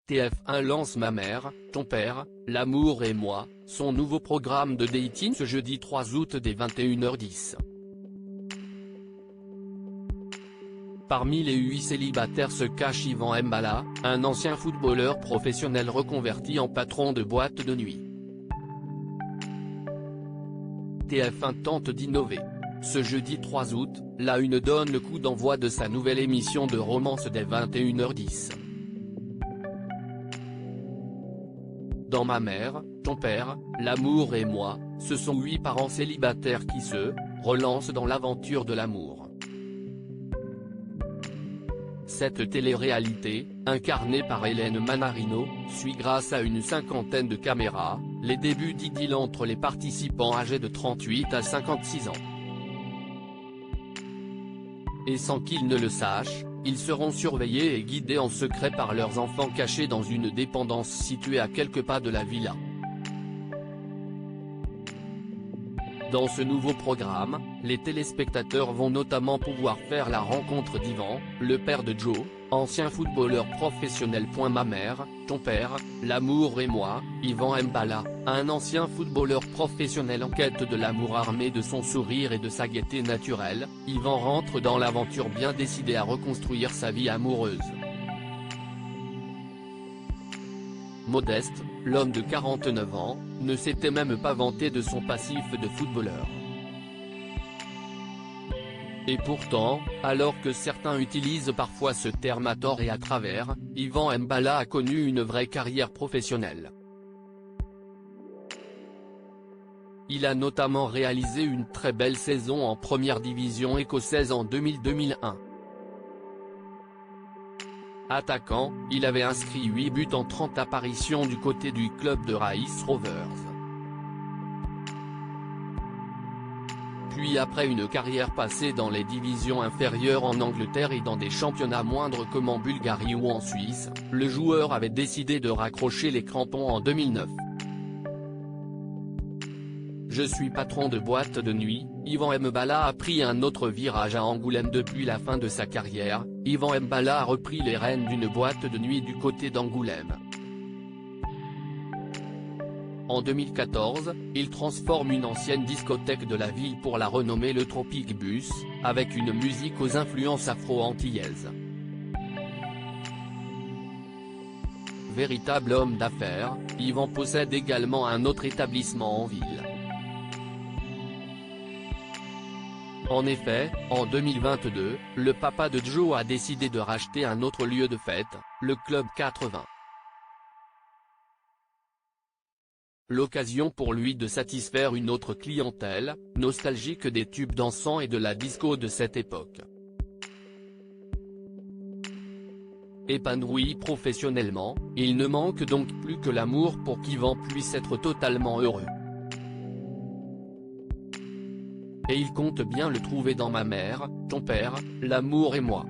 TF1 lance Ma mère, ton père, l'amour et moi, son nouveau programme de dating ce jeudi 3 août dès 21h10. Parmi les 8 célibataires se cache Yvan Mbala, un ancien footballeur professionnel reconverti en patron de boîte de nuit. TF1 tente d'innover. Ce jeudi 3 août, La Une donne le coup d'envoi de sa nouvelle émission de romance dès 21h10. Dans Ma mère, ton père, l'amour et moi, ce sont 8 parents célibataires qui se relancent dans l'aventure de l'amour. Cette télé-réalité, incarnée par Hélène Manarino, suit grâce à une cinquantaine de caméras, les débuts d'idylle entre les participants âgés de 38 à 56 ans. Et sans qu'ils ne le sachent, ils seront surveillés et guidés en secret par leurs enfants cachés dans une dépendance située à quelques pas de la villa. Dans ce nouveau programme, les téléspectateurs vont notamment pouvoir faire la rencontre d'Yvan, le père de Joe, ancien footballeur professionnel. Ma mère, ton père, l'amour et moi, Yvan Mbala, un ancien footballeur professionnel en quête de l'amour armé de son sourire et de sa gaieté naturelle, Yvan rentre dans l'aventure bien décidé à reconstruire sa vie amoureuse. Modeste, l'homme de 49 ans, ne s'était même pas vanté de son passif de footballeur. Et pourtant, alors que certains utilisent parfois ce terme à tort et à travers, Yvan Mbala a connu une vraie carrière professionnelle. Il a notamment réalisé une très belle saison en première division écossaise en 2000-2001. Attaquant, il avait inscrit 8 buts en 30 apparitions du côté du club de Raith Rovers. Puis après une carrière passée dans les divisions inférieures en Angleterre et dans des championnats moindres comme en Bulgarie ou en Suisse, le joueur avait décidé de raccrocher les crampons en 2009. Je suis patron de boîte de nuit, Yvan Mbala a pris un autre virage à Angoulême depuis la fin de sa carrière. Yvan Mbala a repris les rênes d'une boîte de nuit du côté d'Angoulême. En 2014, il transforme une ancienne discothèque de la ville pour la renommer le Tropic Bus, avec une musique aux influences afro-antillaises. Véritable homme d'affaires, Yvan possède également un autre établissement en ville. En effet, en 2022, le papa de Joe a décidé de racheter un autre lieu de fête, le Club 80. L'occasion pour lui de satisfaire une autre clientèle, nostalgique des tubes dansants et de la disco de cette époque. Épanoui professionnellement, il ne manque donc plus que l'amour pour qu'Yvan puisse être totalement heureux. Et il compte bien le trouver dans Ma mère, ton père, l'amour et moi.